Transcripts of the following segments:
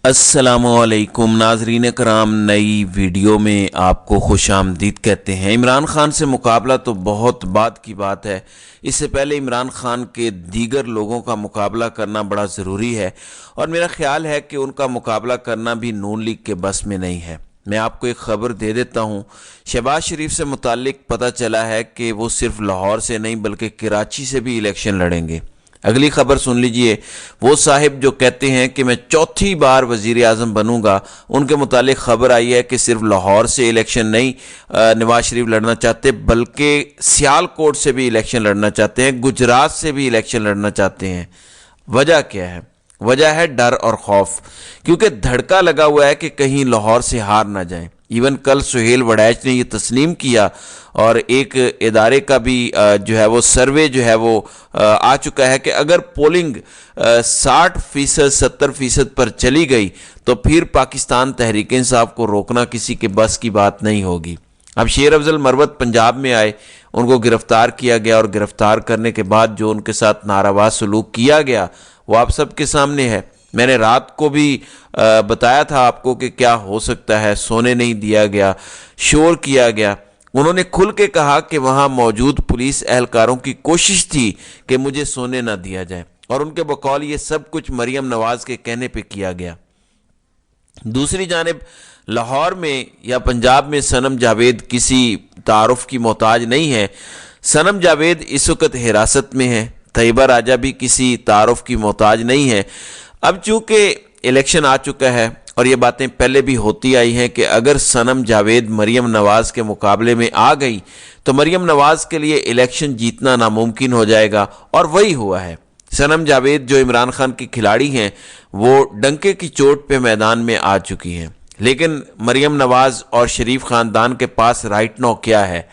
अस्सलामुअलैकुम नाजरीन कराम, नई वीडियो में आपको खुश आमदीद कहते हैं। इमरान खान से मुकाबला तो बहुत बाद की बात है। इससे पहले इमरान खान के दीगर लोगों का मुकाबला करना बड़ा ज़रूरी है और मेरा ख्याल है कि उनका मुकाबला करना भी नून लीग के बस में नहीं है। मैं आपको एक ख़बर दे देता हूँ। शहबाज शरीफ से मुतालिक पता चला है कि वो सिर्फ लाहौर से नहीं बल्कि कराची से भी इलेक्शन लड़ेंगे। अगली खबर सुन लीजिए। वो साहिब जो कहते हैं कि मैं चौथी बार वज़ीर आज़म बनूंगा, उनके मुतालिक खबर आई है कि सिर्फ लाहौर से इलेक्शन नहीं नवाज शरीफ लड़ना चाहते बल्कि सियालकोट से भी इलेक्शन लड़ना चाहते हैं, गुजरात से भी इलेक्शन लड़ना चाहते हैं। वजह क्या है? वजह है डर और खौफ, क्योंकि धड़का लगा हुआ है कि कहीं लाहौर से हार ना जाएं। इवन कल सुहेल वड़ैच ने ये तस्लीम किया और एक इदारे का भी जो है वो सर्वे जो है वो आ चुका है कि अगर पोलिंग 60% 70% पर चली गई तो फिर पाकिस्तान तहरीक इंसाफ को रोकना किसी के बस की बात नहीं होगी। अब शेर अफजल मरवत पंजाब में आए, उनको गिरफ्तार किया गया और गिरफ्तार करने के बाद जो उनके साथ नारावा सलूक किया गया वो आप सबके सामने है। मैंने रात को भी बताया था आपको कि क्या हो सकता है। सोने नहीं दिया गया, शोर किया गया। उन्होंने खुल के कहा कि वहां मौजूद पुलिस एहलकारों की कोशिश थी कि मुझे सोने ना दिया जाए और उनके बकौल ये सब कुछ मरियम नवाज के कहने पे किया गया। दूसरी जानिब लाहौर में या पंजाब में सनम जावेद किसी तारुफ की मोहताज नहीं है। सनम जावेद इस वक्त हिरासत में है। तैयबा राजा भी किसी तारुफ की मोहताज नहीं है। अब चूंकि इलेक्शन आ चुका है और ये बातें पहले भी होती आई हैं कि अगर सनम जावेद मरियम नवाज के मुकाबले में आ गई तो मरियम नवाज के लिए इलेक्शन जीतना नामुमकिन हो जाएगा, और वही हुआ है। सनम जावेद जो इमरान खान की खिलाड़ी हैं वो डंके की चोट पे मैदान में आ चुकी हैं, लेकिन मरियम नवाज और शरीफ खानदान के पास राइट नो क्या है?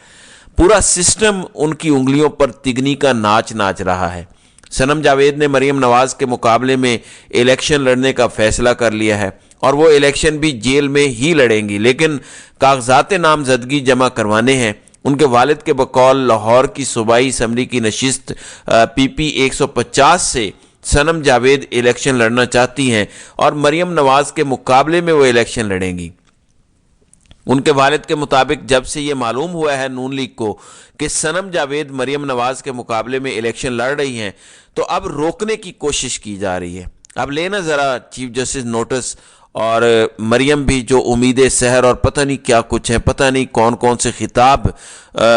पूरा सिस्टम उनकी उंगलियों पर तिगनी का नाच नाच रहा है। सनम जावेद ने मरियम नवाज के मुकाबले में इलेक्शन लड़ने का फैसला कर लिया है और वो इलेक्शन भी जेल में ही लड़ेंगी, लेकिन कागजात नामजदगी जमा करवाने हैं। उनके वालिद के बकौल लाहौर की सूबाई असम्बली की नशिस्त PP 150 से सनम जावेद इलेक्शन लड़ना चाहती हैं और मरियम नवाज के मुकाबले में वो इलेक्शन लड़ेंगी। उनके वालिद के मुताबिक जब से ये मालूम हुआ है नून लीग को कि सनम जावेद मरियम नवाज के मुकाबले में इलेक्शन लड़ रही हैं तो अब रोकने की कोशिश की जा रही है। अब लेना ज़रा चीफ जस्टिस नोटिस, और मरियम भी जो उम्मीद सहर और पता नहीं क्या कुछ है, पता नहीं कौन कौन से खिताब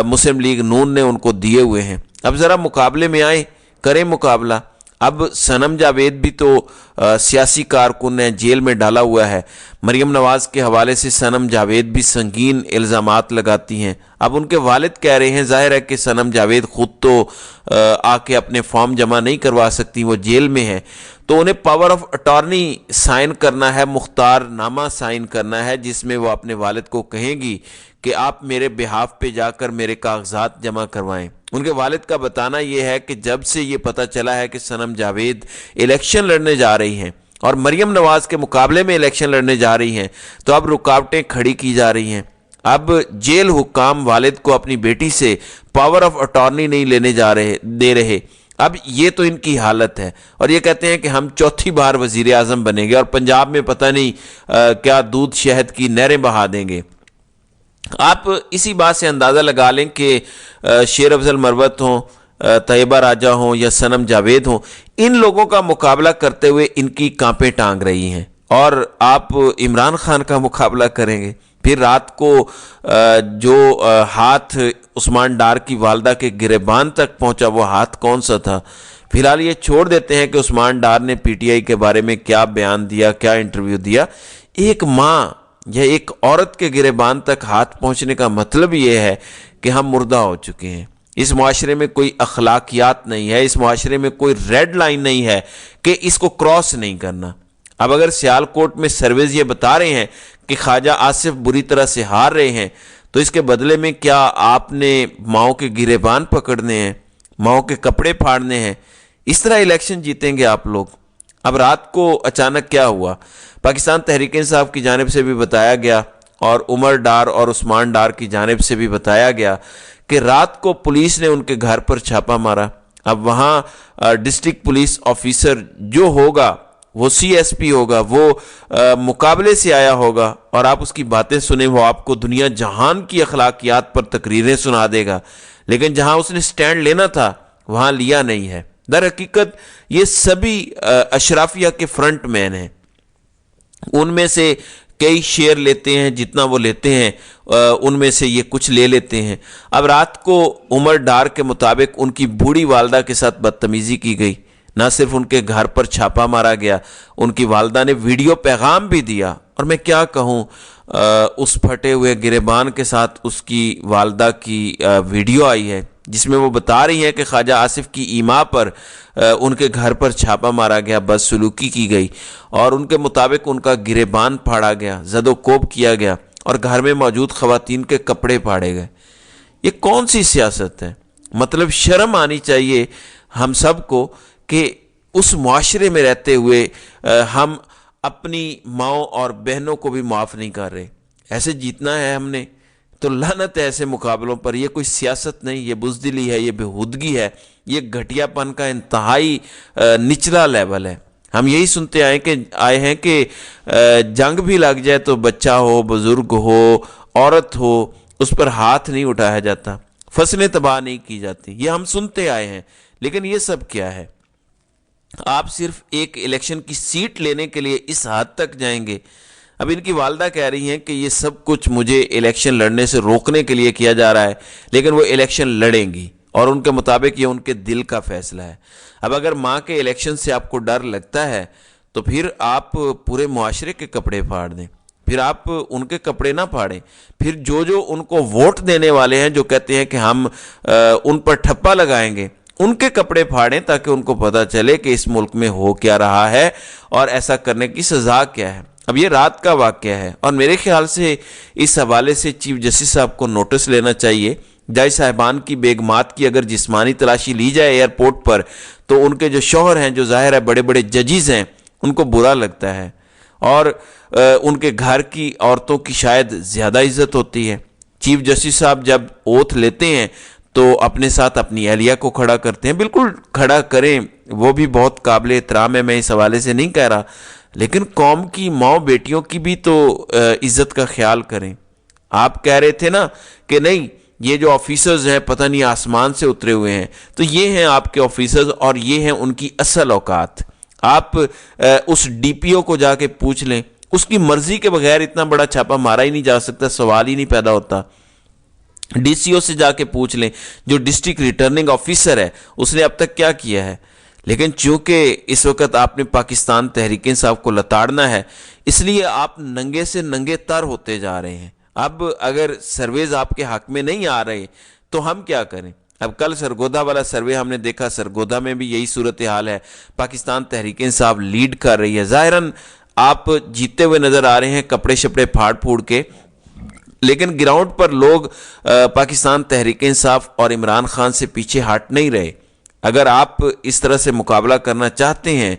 मुस्लिम लीग नून ने उनको दिए हुए हैं। अब ज़रा मुकाबले में आए, करें मुकाबला। अब सनम जावेद भी तो सियासी कारकुन है, जेल में डाला हुआ है। मरियम नवाज के हवाले से सनम जावेद भी संगीन इल्ज़ामात लगाती हैं। अब उनके वालिद कह रहे हैं, जाहिर है कि सनम जावेद खुद तो आके अपने फॉर्म जमा नहीं करवा सकती, वो जेल में है, तो उन्हें पावर ऑफ अटॉर्नी साइन करना है, मुख्तार नामा साइन करना है, जिसमें वो अपने वालिद को कहेंगी कि आप मेरे बिहाफ पे जाकर मेरे कागजात जमा करवाएं। उनके वालिद का बताना यह है कि जब से ये पता चला है कि सनम जावेद इलेक्शन लड़ने जा रही हैं और मरियम नवाज के मुकाबले में इलेक्शन लड़ने जा रही हैं तो अब रुकावटें खड़ी की जा रही हैं। अब जेल हुक्काम वालिद को अपनी बेटी से पावर ऑफ अटॉर्नी नहीं लेने दे रहे। अब ये तो इनकी हालत है और ये कहते हैं कि हम चौथी बार वजीर आज़म बनेंगे और पंजाब में पता नहीं क्या दूध शहद की नहरें बहा देंगे। आप इसी बात से अंदाज़ा लगा लें कि शेर अफजल मरवत हों, तैयबा राजा हों या सनम जावेद हों, इन लोगों का मुकाबला करते हुए इनकी कांपें टांग रही हैं और आप इमरान खान का मुकाबला करेंगे। फिर रात को जो हाथ उस्मान डार की वालदा के गिरेबान तक पहुंचा, वो हाथ कौन सा था? फिलहाल ये छोड़ देते हैं कि उस्मान डार ने PTI के बारे में क्या बयान दिया, क्या इंटरव्यू दिया। एक माँ या एक औरत के गिरेबान तक हाथ पहुंचने का मतलब ये है कि हम मुर्दा हो चुके हैं। इस मुआशरे में कोई अखलाकियात नहीं है, इस मुआशरे में कोई रेड लाइन नहीं है कि इसको क्रॉस नहीं करना। अब अगर सियालकोट में सर्वेज ये बता रहे हैं कि ख्वाजा आसिफ बुरी तरह से हार रहे हैं तो इसके बदले में क्या आपने माओ के गिरेबान पकड़ने हैं, माओ के कपड़े फाड़ने हैं? इस तरह इलेक्शन जीतेंगे आप लोग? अब रात को अचानक क्या हुआ? पाकिस्तान तहरीक इंसाफ की जानिब से भी बताया गया और उमर डार और उस्मान डार की जानिब से भी बताया गया कि रात को पुलिस ने उनके घर पर छापा मारा। अब वहाँ डिस्ट्रिक्ट पुलिस ऑफिसर जो होगा وہ CSP ہوگا، وہ مقابلے سے آیا ہوگا اور آپ اس کی باتیں سنیں، وہ آپ کو دنیا جہان کی اخلاقیات پر تقریریں سنا دے گا، لیکن جہاں اس نے سٹینڈ لینا تھا وہاں لیا نہیں ہے۔ در حقیقت یہ سبھی اشرافیہ کے فرنٹ مین ہیں، ان میں سے کئی شیئر لیتے ہیں، جتنا وہ لیتے ہیں ان میں سے یہ کچھ لے لیتے ہیں۔ اب رات کو عمر ڈار کے مطابق ان کی بوڑھی والدہ کے ساتھ بدتمیزی کی گئی، نہ صرف ان کے گھر پر چھاپا مارا گیا، ان کی والدہ نے ویڈیو پیغام بھی دیا، اور میں کیا کہوں، اس پھٹے ہوئے گریبان کے ساتھ اس کی والدہ کی ویڈیو آئی ہے جس میں وہ بتا رہی ہیں کہ خواجہ آصف کی ایما پر ان کے گھر پر چھاپا مارا گیا، بدسلوکی کی گئی، اور ان کے مطابق ان کا گریبان پھاڑا گیا، زد و کوب کیا گیا، اور گھر میں موجود خواتین کے کپڑے پھاڑے گئے۔ یہ کون سی سیاست ہے؟ مطلب شرم آنی چاہیے ہم سب کو کہ اس معاشرے میں رہتے ہوئے ہم اپنی ماؤں اور بہنوں کو بھی معاف نہیں کر رہے۔ ایسے جیتنا ہے ہم نے تو لعنت ہے ایسے مقابلوں پر۔ یہ کوئی سیاست نہیں، یہ بزدلی ہے، یہ بےہودگی ہے، یہ گھٹیا پن کا انتہائی نچلا لیول ہے۔ ہم یہی سنتے آئے ہیں کہ جنگ بھی لگ جائے تو بچہ ہو، بزرگ ہو، عورت ہو، اس پر ہاتھ نہیں اٹھایا جاتا، فصلیں تباہ نہیں کی جاتی، یہ ہم سنتے آئے ہیں۔ لیکن یہ سب کیا ہے؟ آپ صرف ایک الیکشن کی سیٹ لینے کے لیے اس حد تک جائیں گے؟ اب ان کی والدہ کہہ رہی ہیں کہ یہ سب کچھ مجھے الیکشن لڑنے سے روکنے کے لیے کیا جا رہا ہے، لیکن وہ الیکشن لڑیں گی، اور ان کے مطابق یہ ان کے دل کا فیصلہ ہے۔ اب اگر ماں کے الیکشن سے آپ کو ڈر لگتا ہے تو پھر آپ پورے معاشرے کے کپڑے پھاڑ دیں، پھر آپ ان کے کپڑے نہ پھاڑیں، پھر جو ان کو ووٹ دینے والے ہیں، جو کہتے ہیں کہ ہم ان پر ٹھپا لگائیں گے، ان کے کپڑے پھاڑیں تاکہ ان کو پتہ چلے کہ اس ملک میں ہو کیا رہا ہے اور ایسا کرنے کی سزا کیا ہے۔ اب یہ رات کا واقعہ ہے، اور میرے خیال سے اس حوالے سے چیف جسٹس صاحب کو نوٹس لینا چاہیے۔ جج صاحبان کی بیگمات کی اگر جسمانی تلاشی لی جائے ایئرپورٹ پر تو ان کے جو شوہر ہیں، جو ظاہر ہے بڑے بڑے ججز ہیں، ان کو برا لگتا ہے، اور ان کے گھر کی عورتوں کی شاید زیادہ عزت ہوتی ہے۔ چیف جسٹس صاحب جب اوتھ لیتے ہیں تو اپنے ساتھ اپنی اہلیہ کو کھڑا کرتے ہیں، بالکل کھڑا کریں، وہ بھی بہت قابل احترام ہے، میں اس حوالے سے نہیں کہہ رہا، لیکن قوم کی ماؤں بیٹیوں کی بھی تو عزت کا خیال کریں۔ آپ کہہ رہے تھے نا کہ نہیں یہ جو آفیسرز ہیں پتہ نہیں آسمان سے اترے ہوئے ہیں، تو یہ ہیں آپ کے آفیسرز اور یہ ہیں ان کی اصل اوقات۔ آپ اس ڈی پی او کو جا کے پوچھ لیں، اس کی مرضی کے بغیر اتنا بڑا چھاپا مارا ہی نہیں جا سکتا، سوال ہی نہیں پیدا ہوتا۔ ڈی سی او سے جا کے پوچھ لیں، جو ڈسٹرکٹ ریٹرننگ آفیسر ہے، اس نے اب تک کیا کیا ہے۔ لیکن چونکہ اس وقت آپ نے پاکستان تحریک انصاف کو لتاڑنا ہے، اس لیے آپ ننگے سے ننگے تر ہوتے جا رہے ہیں۔ اب اگر سرویز آپ کے حق میں نہیں آ رہے تو ہم کیا کریں؟ اب کل سرگودا والا سروے ہم نے دیکھا، سرگودا میں بھی یہی صورتحال ہے، پاکستان تحریک انصاف لیڈ کر رہی ہے، ظاہراً آپ جیتے ہوئے نظر آ رہے ہیں کپڑے شپڑے پھاڑ پھوڑ کے، لیکن گراؤنڈ پر لوگ پاکستان تحریک انصاف اور عمران خان سے پیچھے ہٹ نہیں رہے۔ اگر آپ اس طرح سے مقابلہ کرنا چاہتے ہیں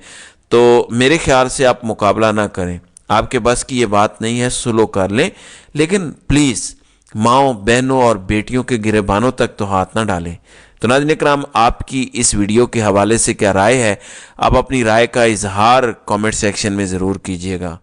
تو میرے خیال سے آپ مقابلہ نہ کریں، آپ کے بس کی یہ بات نہیں ہے، سلو کر لیں، لیکن پلیز ماؤں بہنوں اور بیٹیوں کے گریبانوں تک تو ہاتھ نہ ڈالیں۔ تو ناظرین اکرام، آپ کی اس ویڈیو کے حوالے سے کیا رائے ہے؟ آپ اپنی رائے کا اظہار کامنٹ سیکشن میں ضرور کیجیے گا۔